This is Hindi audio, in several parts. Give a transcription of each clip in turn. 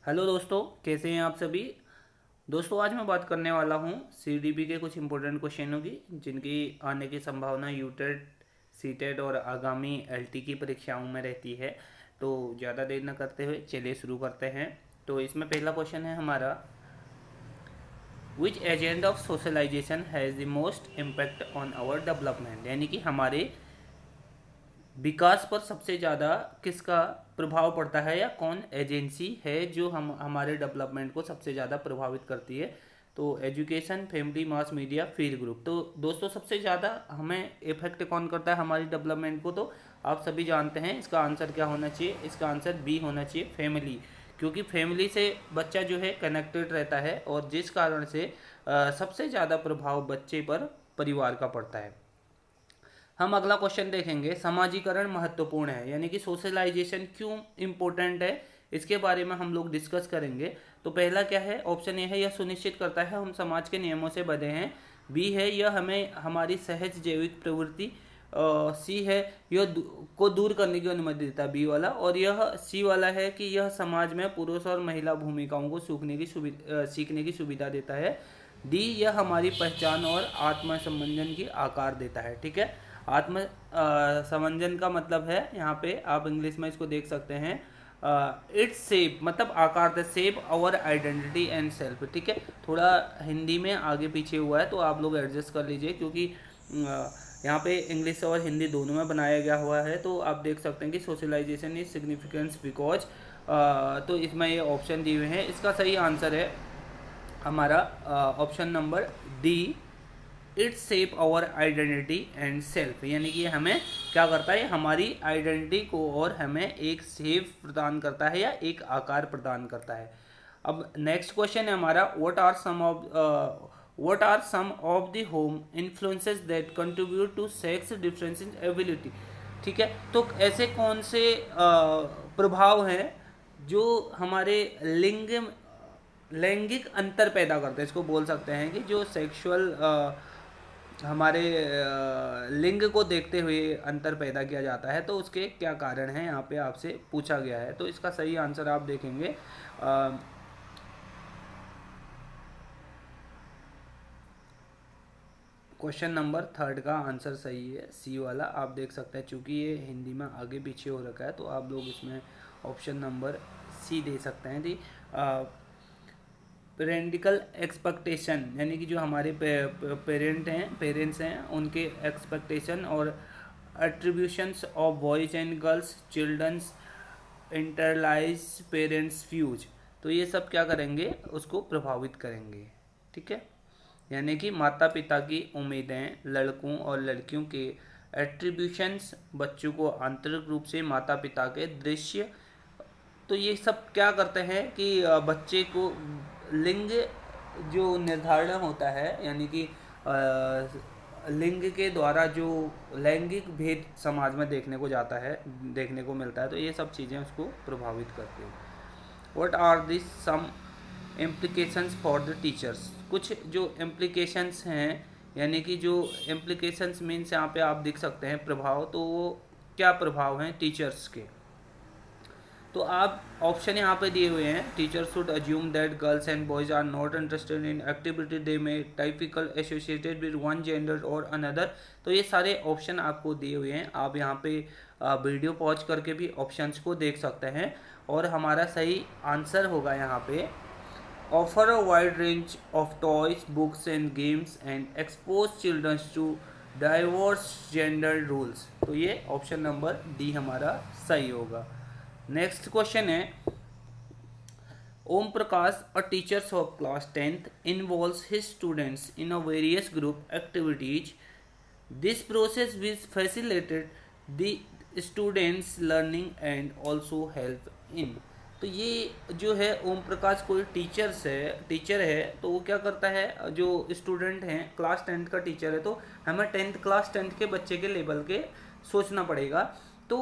हेलो दोस्तों, कैसे हैं आप सभी। दोस्तों, आज मैं बात करने वाला हूं सीडीपी के कुछ इंपॉर्टेंट क्वेश्चनों की जिनकी आने की संभावना यूटेट, सीटेट और आगामी एलटी की परीक्षाओं में रहती है। तो ज़्यादा देर न करते हुए चलिए शुरू करते हैं। तो इसमें पहला क्वेश्चन है हमारा, which agent of socialisation has the most impact on our development, यानी कि हमारे विकास पर सबसे ज़्यादा किसका प्रभाव पड़ता है या कौन एजेंसी है जो हम हमारे डेवलपमेंट को सबसे ज़्यादा प्रभावित करती है। तो education, family, mass media, field group. तो दोस्तों, सबसे ज़्यादा हमें इफेक्ट कौन करता है हमारी डेवलपमेंट को, तो आप सभी जानते हैं इसका आंसर क्या होना चाहिए। इसका आंसर बी होना चाहिए, फैमिली। क्योंकि फैमिली से बच्चा जो है कनेक्टेड रहता है और जिस कारण से सबसे ज़्यादा प्रभाव बच्चे पर परिवार का पड़ता है। हम अगला क्वेश्चन देखेंगे, समाजीकरण महत्वपूर्ण है, यानी कि सोशलाइजेशन क्यों इम्पोर्टेंट है, इसके बारे में हम लोग डिस्कस करेंगे। तो पहला क्या है, ऑप्शन ए है, यह सुनिश्चित करता है हम समाज के नियमों से बंधे हैं। बी है, यह हमें हमारी सहज जैविक प्रवृत्ति। सी है, को दूर करने की अनुमति देता है, बी वाला। और यह सी वाला है कि यह समाज में पुरुष और महिला भूमिकाओं को सीखने की सुविधा देता है। डी, यह हमारी पहचान और आत्म संबंधन की आकार देता है। ठीक है, आत्म समंजन का मतलब है, यहाँ पे आप इंग्लिश में इसको देख सकते हैं, इट्स सेप, मतलब आकार दे सेप आवर आइडेंटिटी एंड सेल्फ। ठीक है, थोड़ा हिंदी में आगे पीछे हुआ है तो आप लोग एडजस्ट कर लीजिए, क्योंकि यहाँ पे इंग्लिश और हिंदी दोनों में बनाया गया हुआ है। तो आप देख सकते हैं कि सोशलाइजेशन इज सिग्निफिकेंस बिकॉज, तो इसमें ये ऑप्शन दिए हुए हैं। इसका सही आंसर है हमारा option number D, it's shape our identity and self, यानी कि हमें क्या करता है, हमारी आइडेंटिटी को और हमें एक सेप प्रदान करता है या एक आकार प्रदान करता है। अब नेक्स्ट क्वेश्चन है हमारा, what are some of the home influences that contribute to sex difference in ability. ठीक है, तो ऐसे कौन से प्रभाव हैं जो हमारे लैंगिक अंतर पैदा करते हैं, इसको बोल सकते हैं कि जो सेक्सुअल हमारे लिंग को देखते हुए अंतर पैदा किया जाता है, तो उसके क्या कारण हैं यहाँ पे आपसे पूछा गया है। तो इसका सही आंसर आप देखेंगे, क्वेश्चन नंबर थर्ड का आंसर सही है, सी वाला। आप देख सकते हैं, चूंकि ये हिंदी में आगे पीछे हो रखा है तो आप लोग इसमें ऑप्शन नंबर सी दे सकते हैं। दी पेरेंटिकल एक्सपेक्टेशन, यानी कि जो हमारे पेरेंट्स हैं उनके एक्सपेक्टेशन और attributions of boys and girls childrens internalise parents views, तो ये सब क्या करेंगे, उसको प्रभावित करेंगे। ठीक है, यानी कि माता पिता की उम्मीदें लड़कों और लड़कियों के एट्रीब्यूशंस बच्चों को आंतरिक रूप से माता पिता के दृश्य, तो ये सब क्या करते हैं कि बच्चे को लिंग जो निर्धारण होता है, यानी कि लिंग के द्वारा जो लैंगिक भेद समाज में देखने को मिलता है, तो ये सब चीज़ें उसको प्रभावित करती हैं। What are this some implications for the teachers, कुछ जो इम्प्लीकेशंस हैं, यानी कि जो इम्प्लीकेशंस मीन्स यहाँ पे आप देख सकते हैं प्रभाव, तो वो क्या प्रभाव हैं टीचर्स के। तो आप ऑप्शन यहाँ पे दिए हुए हैं, teachers should assume that girls and boys are not interested in activity they में typical associated with one gender और अनदर। तो ये सारे ऑप्शन आपको दिए हुए हैं, आप यहाँ पे वीडियो पॉज करके भी ऑप्शंस को देख सकते हैं। और हमारा सही आंसर होगा यहाँ पे, offer a wide range of toys, books and games and expose childrens to diverse gender rules. तो ये ऑप्शन नंबर डी हमारा सही होगा। नेक्स्ट क्वेश्चन है, Om Prakash, a teachers of class 10th involves his students in a various group activities. This process will facilitate the students learning and also help in, तो ये जो है ओम प्रकाश कोई टीचर है, तो वो क्या करता है, जो स्टूडेंट हैं क्लास 10th का टीचर है, तो हमें क्लास 10th के बच्चे के लेवल के सोचना पड़ेगा। तो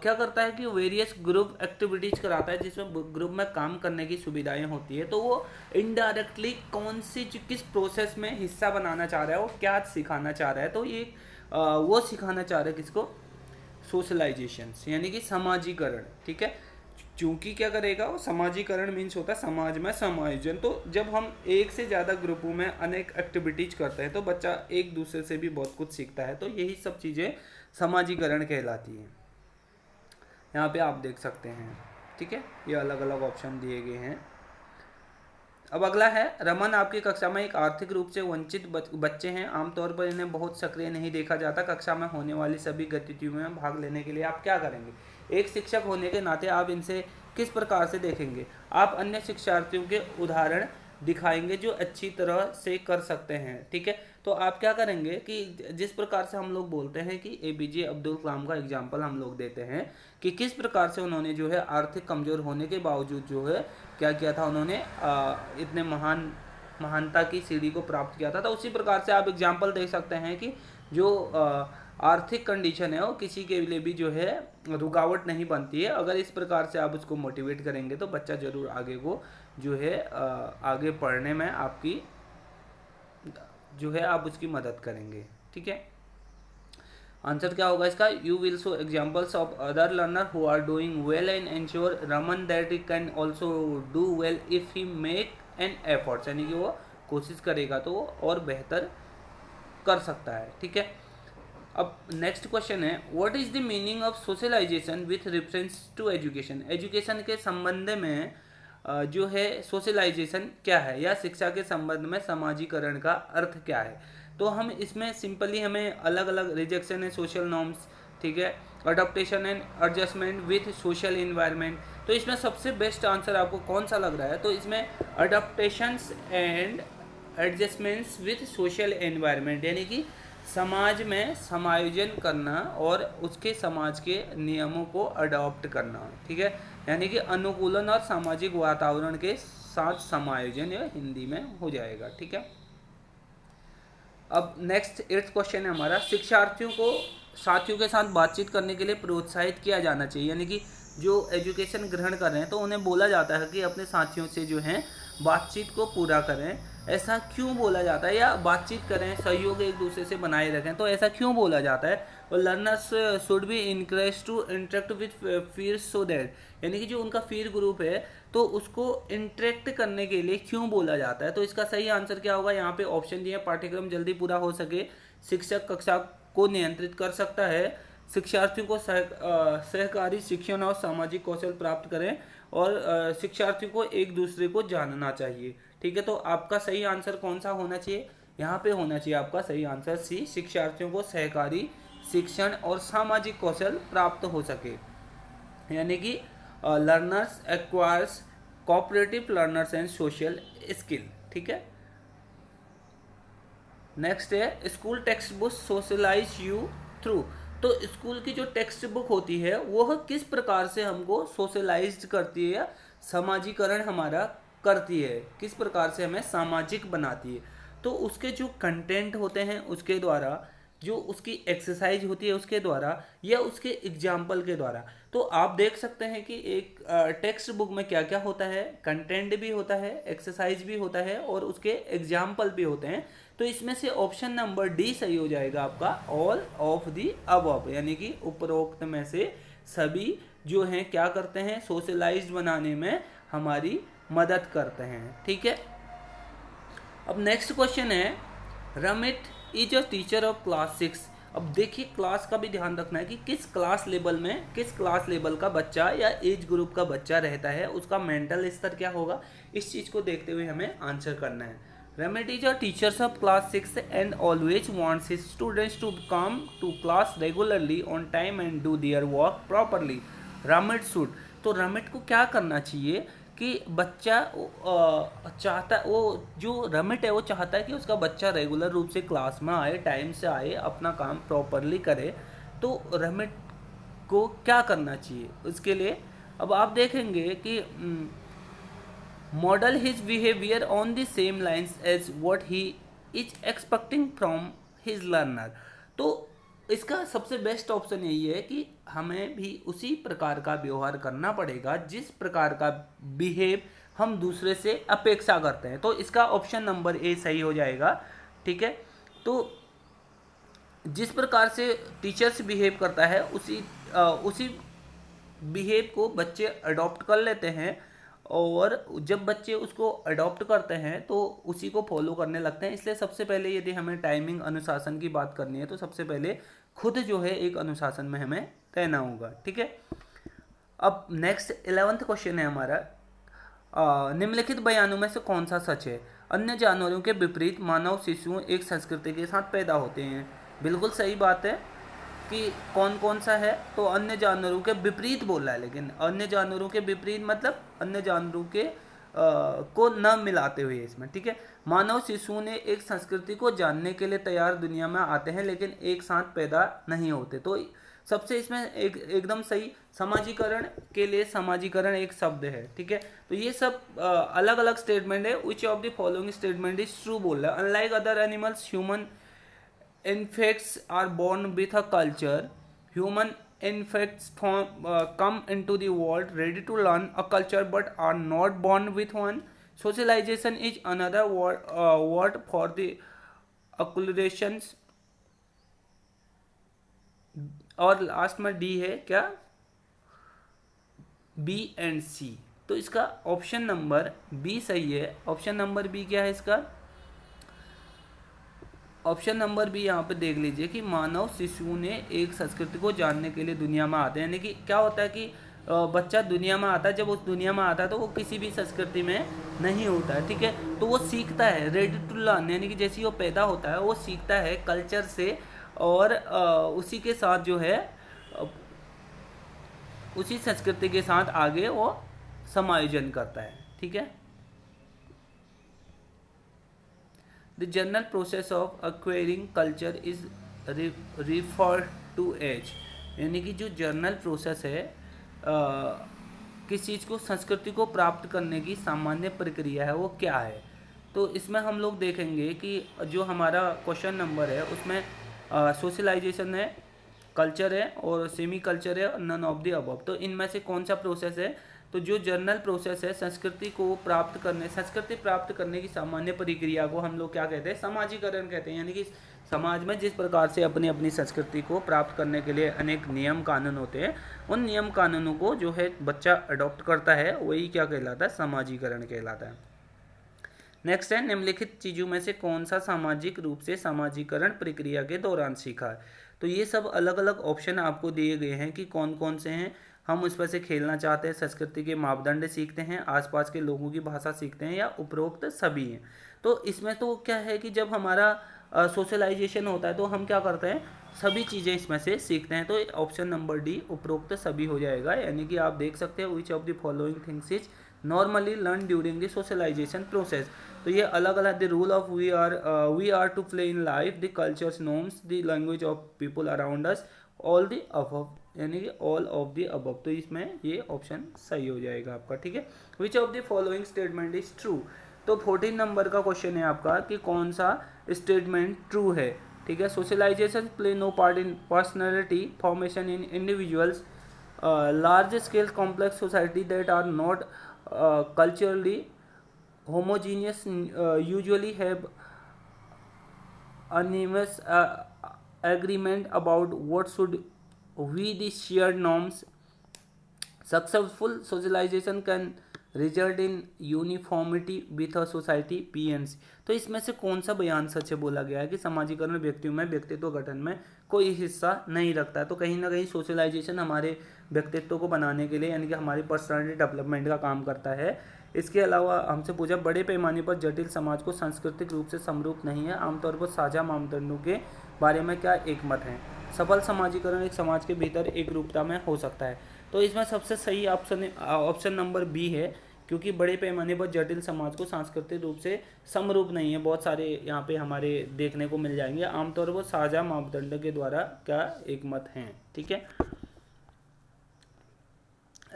क्या करता है कि वेरियस ग्रुप एक्टिविटीज़ कराता है जिसमें ग्रुप में काम करने की सुविधाएं होती है। तो वो इनडायरेक्टली किस प्रोसेस में हिस्सा बनाना चाह रहा है, वो क्या सिखाना चाह रहा है, तो ये वो सिखाना चाह रहा है किसको, सोशलाइजेशन, यानी कि समाजीकरण। ठीक है, चूंकि क्या करेगा वो, समाजीकरण मीन्स होता है समाज में समायोजन। तो जब हम एक से ज़्यादा ग्रुपों में अनेक एक्टिविटीज करते हैं तो बच्चा एक दूसरे से भी बहुत कुछ सीखता है। तो यही सब चीज़ें समाजीकरण कहलाती हैं। यहाँ पे आप देख सकते हैं, ठीक है, ये अलग अलग ऑप्शन दिए गए हैं। अब अगला है, रमन आपकी कक्षा में एक आर्थिक रूप से वंचित बच्चे हैं। आमतौर पर इन्हें बहुत सक्रिय नहीं देखा जाता। कक्षा में होने वाली सभी गतिविधियों में भाग लेने के लिए आप क्या करेंगे? एक शिक्षक होने के नाते आप इनसे किस प्रकार से देखेंगे? आप अन्य शिक्षार्थियों के उदाहरण दिखाएंगे जो अच्छी तरह से कर सकते हैं, ठीक है। तो आप क्या करेंगे कि जिस प्रकार से हम लोग बोलते हैं कि APJ अब्दुल कलाम का एग्जाम्पल हम लोग देते हैं कि किस प्रकार से उन्होंने जो है आर्थिक कमज़ोर होने के बावजूद जो है क्या किया था, उन्होंने इतने महानता की सीढ़ी को प्राप्त किया था। तो उसी प्रकार से आप एग्जाम्पल देख सकते हैं कि जो आर्थिक कंडीशन है वो किसी के लिए भी जो है रुकावट नहीं बनती है। अगर इस प्रकार से आप उसको मोटिवेट करेंगे तो बच्चा ज़रूर आगे को जो है आगे पढ़ने में आपकी जो है आप उसकी मदद करेंगे, ठीक है। आंसर क्या होगा इसका? You will show examples of other learner who are doing well and ensure Raman that he can also do well if he make an efforts, यानी कि वो कोशिश करेगा तो वो और बेहतर कर सकता है, ठीक है। अब नेक्स्ट क्वेश्चन है, what is the meaning of socialisation with reference to education? Education के संबंध में जो है सोशलाइजेशन क्या है, या शिक्षा के संबंध में समाजीकरण का अर्थ क्या है? तो हम इसमें सिंपली हमें अलग अलग रिजेक्शन एंड सोशल नॉर्म्स, ठीक है, adaptation and adjustment with social environment. तो इसमें सबसे बेस्ट आंसर आपको कौन सा लग रहा है? तो इसमें adaptations and adjustments with social environment, यानी कि समाज में समायोजन करना और उसके समाज के नियमों को अडॉप्ट करना, ठीक है, यानी कि अनुकूलन और सामाजिक वातावरण के साथ समायोजन, यह हिंदी में हो जाएगा, ठीक है। अब नेक्स्ट 8th क्वेश्चन है हमारा, शिक्षार्थियों को साथियों के साथ बातचीत करने के लिए प्रोत्साहित किया जाना चाहिए, यानी कि जो एजुकेशन ग्रहण कर रहे हैं तो उन्हें बोला जाता है कि अपने साथियों से जो है बातचीत को पूरा करें। ऐसा क्यों बोला जाता है? या बातचीत करें, सहयोग एक दूसरे से बनाए रखें, तो ऐसा क्यों बोला जाता है? और learners should be encourage to interact with peers so that, यानी कि जो उनका पीयर ग्रुप है तो उसको इंटरेक्ट करने के लिए क्यों बोला जाता है? तो इसका सही आंसर क्या होगा? यहाँ पे ऑप्शन दिए, पाठ्यक्रम जल्दी पूरा हो सके, शिक्षक कक्षा को नियंत्रित कर सकता है, शिक्षार्थियों को सहकारी शिक्षण और सामाजिक कौशल प्राप्त करें, और शिक्षार्थियों को एक दूसरे को जानना चाहिए, ठीक है। तो आपका सही आंसर कौन सा होना चाहिए? यहाँ पे होना चाहिए आपका सही आंसर सी, शिक्षार्थियों को सहकारी शिक्षण और सामाजिक कौशल प्राप्त हो सके, यानी कि learners acquires cooperative learners and social skill, ठीक है। नेक्स्ट है, school text book socialise you through. तो स्कूल की जो टेक्स्ट बुक होती है वह किस प्रकार से हमको सोशलाइज्ड करती है या समाजीकरण हमारा करती है, किस प्रकार से हमें सामाजिक बनाती है? तो उसके जो कंटेंट होते हैं उसके द्वारा, जो उसकी एक्सरसाइज होती है उसके द्वारा, या उसके एग्जाम्पल के द्वारा। तो आप देख सकते हैं कि एक टेक्स्ट बुक में क्या क्या होता है, कंटेंट भी होता है, एक्सरसाइज भी होता है और उसके एग्जाम्पल भी होते हैं। तो इसमें से ऑप्शन नंबर डी सही हो जाएगा आपका, ऑल ऑफ दी अबव, यानी कि उपरोक्त में से सभी जो हैं क्या करते हैं, सोशलाइज्ड बनाने में हमारी मदद करते हैं, ठीक है। अब नेक्स्ट क्वेश्चन है, Ramit is a teacher of class 6। अब देखिए क्लास का भी ध्यान रखना है कि किस क्लास लेवल का बच्चा या एज ग्रुप का बच्चा रहता है, उसका मेंटल स्तर क्या होगा, इस चीज़ को देखते हुए हमें आंसर करना है। Ramit is a teacher of class 6 and always wants his students to come to class regularly on time and do their work properly. Ramit should, तो रमिट को क्या करना चाहिए कि बच्चा चाहता, वो जो रमिट है वो चाहता है कि उसका बच्चा रेगुलर रूप से क्लास में आए, टाइम से आए, अपना काम प्रॉपरली करे। तो रमिट को क्या करना चाहिए उसके लिए? अब आप देखेंगे कि model his behavior on the same lines as what he is expecting from his learner। तो इसका सबसे बेस्ट ऑप्शन यही है कि हमें भी उसी प्रकार का व्यवहार करना पड़ेगा जिस प्रकार का बिहेव हम दूसरे से अपेक्षा करते हैं। तो इसका ऑप्शन नंबर ए सही हो जाएगा, ठीक है। तो जिस प्रकार से टीचर्स बिहेव करता है उसी बिहेव को बच्चे अडॉप्ट कर लेते हैं, और जब बच्चे उसको अडॉप्ट करते हैं तो उसी को फॉलो करने लगते हैं। इसलिए सबसे पहले यदि हमें टाइमिंग अनुशासन की बात करनी है तो सबसे पहले खुद जो है एक अनुशासन में हमें रहना होगा, ठीक है। अब नेक्स्ट 11th क्वेश्चन है हमारा, निम्नलिखित बयानों में से कौन सा सच है? अन्य जानवरों के विपरीत मानव शिशु एक संस्कृति के साथ पैदा होते हैं। बिल्कुल सही बात है कि कौन कौन सा है, तो अन्य जानवरों के विपरीत बोल रहा है, लेकिन अन्य जानवरों के विपरीत मतलब अन्य जानवरों के को न मिलाते हुए इसमें, ठीक है। मानव शिशु ने एक संस्कृति को जानने के लिए तैयार दुनिया में आते हैं, लेकिन एक साथ पैदा नहीं होते। तो सबसे इसमें एकदम सही, समाजीकरण के लिए समाजीकरण एक शब्द है, ठीक है। तो ये सब अलग अलग स्टेटमेंट है। Which of the following statement is true बोल रहा है? Unlike other animals human infects are born with a culture. Human infects come into the world ready to learn a culture but are not born with one. Socialization is another word for the acculturations. और लास्ट में डी है क्या? बी एंड सी। तो इसका ऑप्शन नंबर बी सही है। ऑप्शन नंबर बी क्या है इसका? ऑप्शन नंबर बी यहाँ पे देख लीजिए कि मानव शिशु ने एक संस्कृति को जानने के लिए दुनिया में आते हैं। यानी कि क्या होता है कि बच्चा दुनिया में आता है, जब उस दुनिया में आता है तो वो किसी भी संस्कृति में नहीं होता है, ठीक है। तो वो सीखता है, रेडी टू लर्न, यानी कि जैसे ही वो पैदा होता है वो सीखता है कल्चर से, और उसी के साथ जो है उसी संस्कृति के साथ आगे वो समायोजन करता है, ठीक है। The general process of acquiring culture is referred to as, यानी कि जो जर्नल प्रोसेस है किस चीज़ को, संस्कृति को प्राप्त करने की सामान्य प्रक्रिया है, वो क्या है? तो इसमें हम लोग देखेंगे कि जो हमारा क्वेश्चन नंबर है उसमें सोशलाइजेशन है, कल्चर है और सेमी कल्चर है, नन ऑफ द अबव। तो इनमें से कौन सा प्रोसेस है? तो जो जर्नल प्रोसेस है संस्कृति प्राप्त करने की सामान्य प्रक्रिया को हम लोग क्या कहते हैं? समाजीकरण कहते हैं। यानी कि समाज में जिस प्रकार से अपनी अपनी संस्कृति को प्राप्त करने के लिए अनेक नियम कानून होते हैं, उन नियम कानूनों को जो है बच्चा अडॉप्ट करता है, वही क्या कहलाता है? समाजीकरण कहलाता है। नेक्स्ट है, निम्नलिखित चीज़ों में से कौन सा सामाजिक रूप से समाजीकरण प्रक्रिया के दौरान सीखा है? तो ये सब अलग अलग ऑप्शन आपको दिए गए हैं कि कौन कौन से हैं। हम उस पर से खेलना चाहते हैं, संस्कृति के मापदंड सीखते हैं, आसपास के लोगों की भाषा सीखते हैं, या उपरोक्त सभी हैं। तो इसमें तो क्या है कि जब हमारा सोशलाइजेशन होता है तो हम क्या करते हैं? सभी चीज़ें इसमें से सीखते हैं। तो ऑप्शन नंबर डी उपरोक्त सभी हो जाएगा। यानी कि आप देख सकते हैं which of the following things is normally learn during the socialisation process. तो ये अलग अलग, the rule of we are to play in life, the cultures norms, the language of people around us, all the above, यानी कि ऑल ऑफ द अबव। तो इसमें ये ऑप्शन सही हो जाएगा आपका, ठीक है। Which of the following statement is true? तो 14 नंबर का क्वेश्चन है आपका कि कौन सा स्टेटमेंट ट्रू है, ठीक है। Socialisation play no part in personality formation in individuals, large scale complex society that are not culturally homogeneous usually have unanimous agreement about what should be the shared norms. Successful socialization can result in uniformity with a society PNC। तो इसमें से कौन सा बयान सच है? बोला गया है कि समाजीकरण व्यक्तियों में व्यक्तित्व गठन में कोई हिस्सा नहीं रखता है। तो कहीं ना कहीं सोशलाइजेशन हमारे व्यक्तित्व को बनाने के लिए, यानी कि हमारी पर्सनालिटी डेवलपमेंट का काम करता है। इसके अलावा हमसे पूछा, बड़े पैमाने पर जटिल समाज को सांस्कृतिक रूप से समरूप नहीं है, आमतौर पर साझा मापदंडों के बारे में क्या एक मत है? सफल समाजीकरण एक समाज के भीतर एक रूपता में हो सकता है। तो इसमें सबसे सही ऑप्शन नंबर बी है, क्योंकि बड़े पैमाने पर जटिल समाज को सांस्कृतिक रूप से समरूप नहीं है। बहुत सारे यहाँ पे हमारे देखने को मिल जाएंगे, आमतौर पर साझा मापदंड के द्वारा क्या एक मत हैं, ठीक है।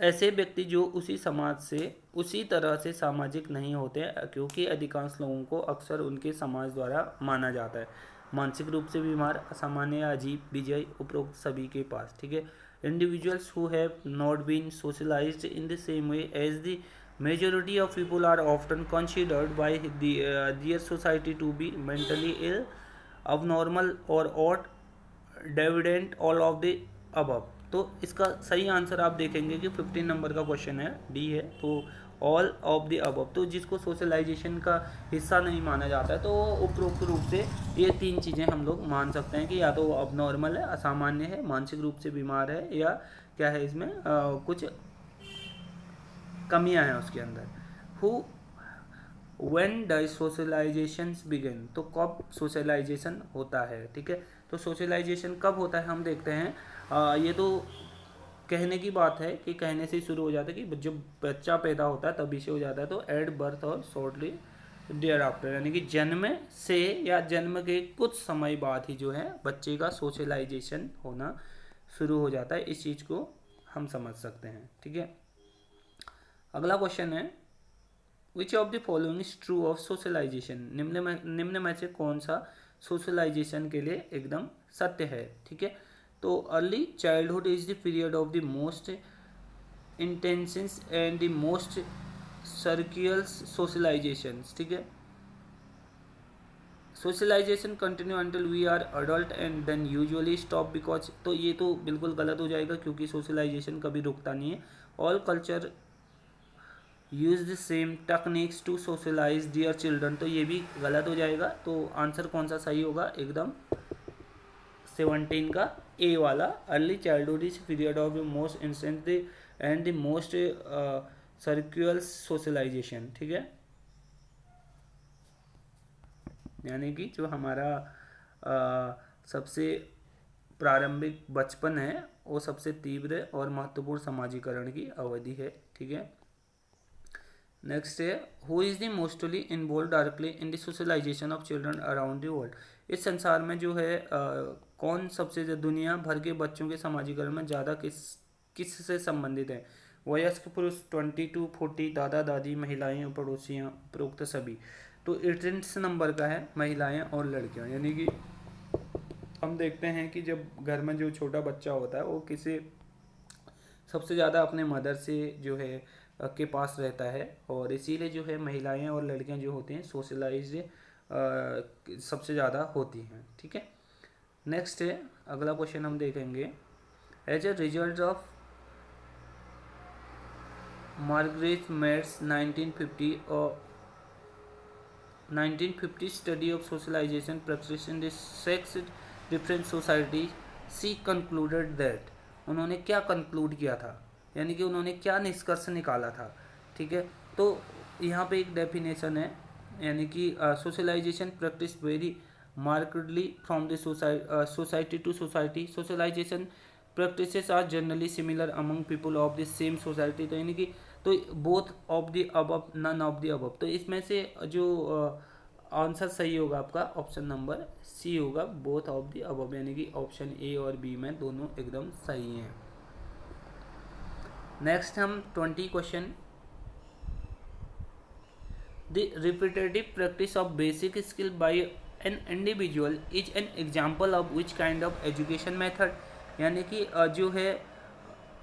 ऐसे व्यक्ति जो उसी समाज से उसी तरह से सामाजिक नहीं होते, क्योंकि अधिकांश लोगों को अक्सर उनके समाज द्वारा माना जाता है। मानसिक रूप से बीमार, असामान्य या अजीब, विजय, उपरोक्त सभी के पास, ठीक है। Individuals who have not been socialised in the same way as the majority of people are often considered by their society to be mentally ill, abnormal or odd, deviant, all of the above। तो इसका सही आंसर आप देखेंगे कि 15 नंबर का क्वेश्चन है, डी है। तो ऑल ऑफ द अबव, तो जिसको सोशलाइजेशन का हिस्सा नहीं माना जाता है तो उपरोक्त रूप से ये 3 चीज़ें हम लोग मान सकते हैं कि या तो वो अबनॉर्मल है, असामान्य है, मानसिक रूप से बीमार है, या क्या है इसमें कुछ कमियां हैं उसके अंदर। Who when the socialisation begin, तो कब सोशलाइजेशन होता है, ठीक है। तो सोशलाइजेशन कब होता है हम देखते हैं, ये तो कहने की बात है कि कहने से ही शुरू हो जाता है कि जब बच्चा पैदा होता है तभी से हो जाता है, तो एट बर्थ और शॉर्टली देयर आफ्टर, यानी कि जन्म से या जन्म के कुछ समय बाद ही जो है बच्चे का सोशलाइजेशन होना शुरू हो जाता है। इस चीज़ को हम समझ सकते हैं, ठीक है। अगला क्वेश्चन है which of the following is true of socialisation, निम्न में से कौन सा सोशलाइजेशन के लिए एकदम सत्य है, ठीक है। तो early childhood is the period of the most intensive and the most सर्क्यूल्स सोशलाइजेशन, ठीक है। Socialisation continue until we are adult and then usually stop because, तो ये तो बिल्कुल गलत हो जाएगा क्योंकि सोशलाइजेशन कभी रुकता नहीं है। All culture use the same techniques to socialise their children, तो ये भी गलत हो जाएगा। तो आंसर कौन सा सही होगा, एकदम 17 का ए वाला, early childhood is period of the most instant and the most crucial socialisation, ठीक है। यानी कि जो हमारा सबसे प्रारंभिक बचपन है वो सबसे तीव्र और महत्वपूर्ण समाजीकरण की अवधि है, ठीक है। नेक्स्ट है who is the mostly involve directly in the socialisation of children around the world, इस संसार में जो है कौन सबसे दुनिया भर के बच्चों के समाजीकरण में ज़्यादा किस से संबंधित है। वयस्क पुरुष 22-40, दादा दादी, महिलाएं और पड़ोसियाँ, उपरोक्त सभी। तो 18 नंबर का है महिलाएं और लड़कियां, यानी कि हम देखते हैं कि जब घर में जो छोटा बच्चा होता है वो किसी सबसे ज़्यादा अपने मदर से जो है के पास रहता है, और इसीलिए जो है महिलाएं और लड़कियां जो होती हैं सोशलाइज सबसे ज़्यादा होती हैं, ठीक है। नेक्स्ट है अगला क्वेश्चन हम देखेंगे, as a result of Margaret Mead's 1950 study of socialization practice in the sex different society, she concluded that, उन्होंने क्या कंक्लूड किया था, यानी कि उन्होंने क्या निष्कर्ष निकाला था, ठीक है। तो यहाँ पे एक डेफिनेशन है, यानी कि socialisation practice very markedly from the society to society, socialisation practices are generally similar among people of the same society, तो यानी कि तो both of the above, none of the above, तो इसमें से जो आंसर सही होगा आपका ऑप्शन नंबर सी होगा, बोथ ऑफ द अबव, यानी कि ऑप्शन ए और बी में दोनों एकदम सही हैं। नेक्स्ट हम 20 question, the repetitive practice of basic skill by an individual is an example of which kind of education method, यानी कि जो है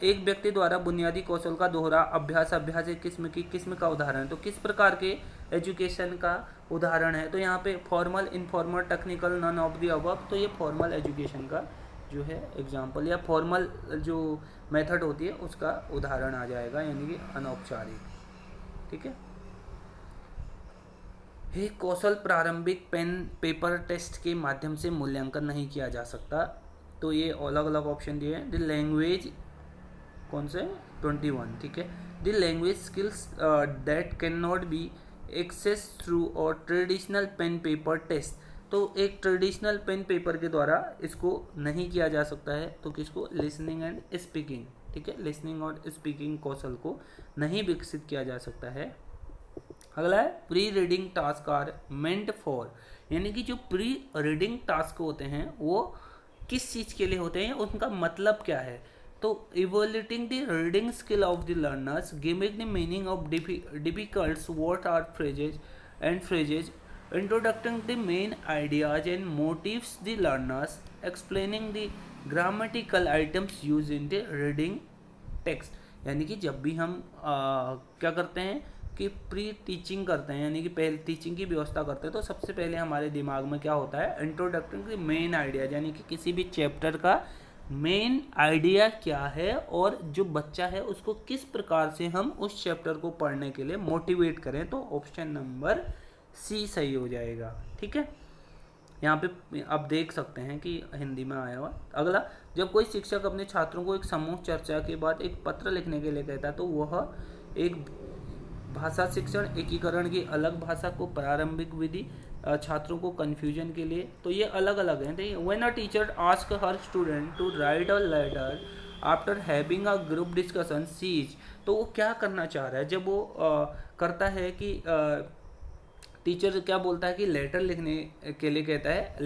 एक व्यक्ति द्वारा बुनियादी कौशल का दोहरा अभ्यास एक किस्म का उदाहरण है, तो किस प्रकार के एजुकेशन का उदाहरण है। तो यहाँ पे formal, informal, technical, none of the above, तो ये फॉर्मल एजुकेशन का जो है एग्जाम्पल या फॉर्मल जो मेथड होती है उसका उदाहरण आ जाएगा, यानी कि अनौपचारिक, ठीक है। ये कौशल प्रारंभिक पेन पेपर टेस्ट के माध्यम से मूल्यांकन नहीं किया जा सकता, तो ये अलग अलग ऑप्शन दिए हैं। द लैंग्वेज कौन से 21, ठीक है। The language skills that can not be assess through our traditional pen paper test, तो एक ट्रेडिशनल पेन पेपर के द्वारा इसको नहीं किया जा सकता है, तो किसको, लिसनिंग एंड स्पीकिंग, ठीक है, लिसनिंग और स्पीकिंग कौशल को नहीं विकसित किया जा सकता है। अगला है pre reading task are meant for, यानी कि जो प्री रीडिंग टास्क होते हैं वो किस चीज़ के लिए होते हैं, उनका मतलब क्या है। तो evaluating the reading skill of the learners, giving the meaning of difficult word or phrases, introducing the main ideas and motives the learners, explaining the grammatical items use in the reading text, यानी कि जब भी हम क्या करते हैं कि प्री टीचिंग करते हैं, यानी कि पहले टीचिंग की व्यवस्था करते हैं, तो सबसे पहले हमारे दिमाग में क्या होता है, इंट्रोडक्टिंग द मेन आइडियाज, यानी कि किसी भी चैप्टर का मेन आइडिया क्या है और जो बच्चा है उसको किस प्रकार से हम उस चैप्टर को पढ़ने के लिए मोटिवेट करें, तो ऑप्शन नंबर सी सही हो जाएगा। ठीक है, यहाँ पे आप देख सकते हैं कि हिंदी में आया हुआ। अगला, जब कोई शिक्षक अपने छात्रों को एक समूह चर्चा के बाद एक पत्र लिखने के लिए कहता है तो वह एक भाषा शिक्षण एकीकरण की अलग भाषा को प्रारंभिक विधि छात्रों को कंफ्यूजन के लिए, तो ये अलग अलग हैं। When a teacher ask her student to write a letter after having a group discussion सीज, तो वो क्या करना चाह रहा है जब वो करता है कि टीचर क्या बोलता है कि लेटर लिखने के लिए कहता है,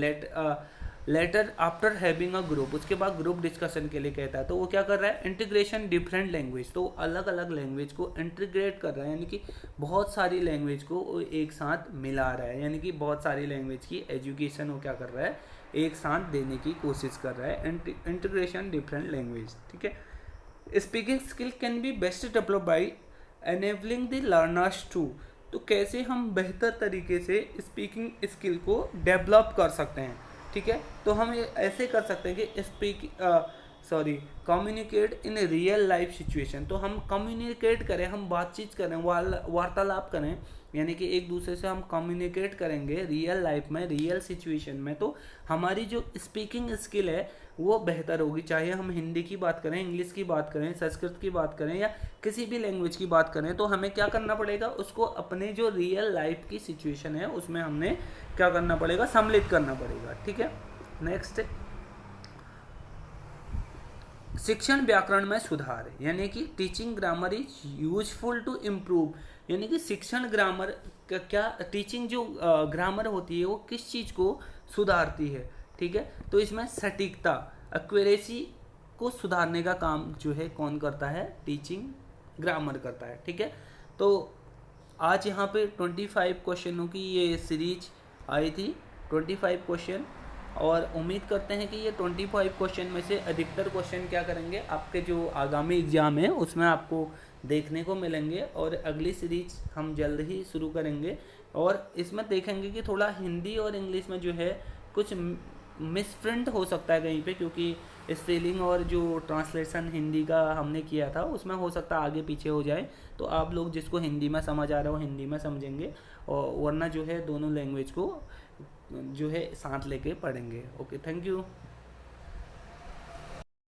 letter after having a group, उसके बाद ग्रुप डिस्कशन के लिए कहता है, तो वो क्या कर रहा है, इंटीग्रेशन डिफरेंट लैंग्वेज, तो अलग अलग लैंग्वेज को इंटीग्रेट कर रहा है, यानी कि बहुत सारी लैंग्वेज को एक साथ मिला रहा है, यानी कि बहुत सारी लैंग्वेज की एजुकेशन वो क्या कर रहा है, एक साथ देने की कोशिश कर रहा है, इंटीग्रेशन डिफरेंट लैंग्वेज। ठीक है, speaking skill can be best develop by enabling the learners to, तो कैसे हम बेहतर तरीके से स्पीकिंग स्किल को डेवलप कर सकते हैं। ठीक है, तो हम ऐसे कर सकते हैं कि communicate in real life situation, तो हम कम्युनिकेट करें, हम बातचीत करें, वार्तालाप करें, यानी कि एक दूसरे से हम कम्युनिकेट करेंगे रियल लाइफ में, रियल सिचुएशन में, तो हमारी जो स्पीकिंग स्किल है वो बेहतर होगी। चाहे हम हिंदी की बात करें, इंग्लिश की बात करें, संस्कृत की बात करें या किसी भी लैंग्वेज की बात करें, तो हमें क्या करना पड़ेगा, उसको अपने जो रियल लाइफ की सिचुएशन है उसमें हमने क्या करना पड़ेगा, सम्मिलित करना पड़ेगा। ठीक है, नेक्स्ट, शिक्षण व्याकरण में सुधार, यानी कि teaching grammar is useful to improve, यानी कि शिक्षण ग्रामर क्या, टीचिंग जो ग्रामर होती है वो किस चीज़ को सुधारती है। ठीक है, तो इसमें सटीकता, एक्यूरेसी को सुधारने का काम जो है कौन करता है, टीचिंग ग्रामर करता है। ठीक है, तो आज यहाँ पे 25 क्वेश्चनों की ये सीरीज आई थी, 25 क्वेश्चन, और उम्मीद करते हैं कि ये 25 क्वेश्चन में से अधिकतर क्वेश्चन क्या करेंगे, आपके जो आगामी एग्ज़ाम है उसमें आपको देखने को मिलेंगे, और अगली सीरीज हम जल्द ही शुरू करेंगे, और इसमें देखेंगे कि थोड़ा हिंदी और इंग्लिश में जो है कुछ मिसप्रिंट हो सकता है कहीं पे, क्योंकि स्पेलिंग और जो ट्रांसलेशन हिंदी का हमने किया था उसमें हो सकता है आगे पीछे हो जाए, तो आप लोग जिसको हिंदी में समझ आ रहा हो हिंदी में समझेंगे, और वरना जो है दोनों लैंग्वेज को जो है साथ लेके पढ़ेंगे। Okay, thank you.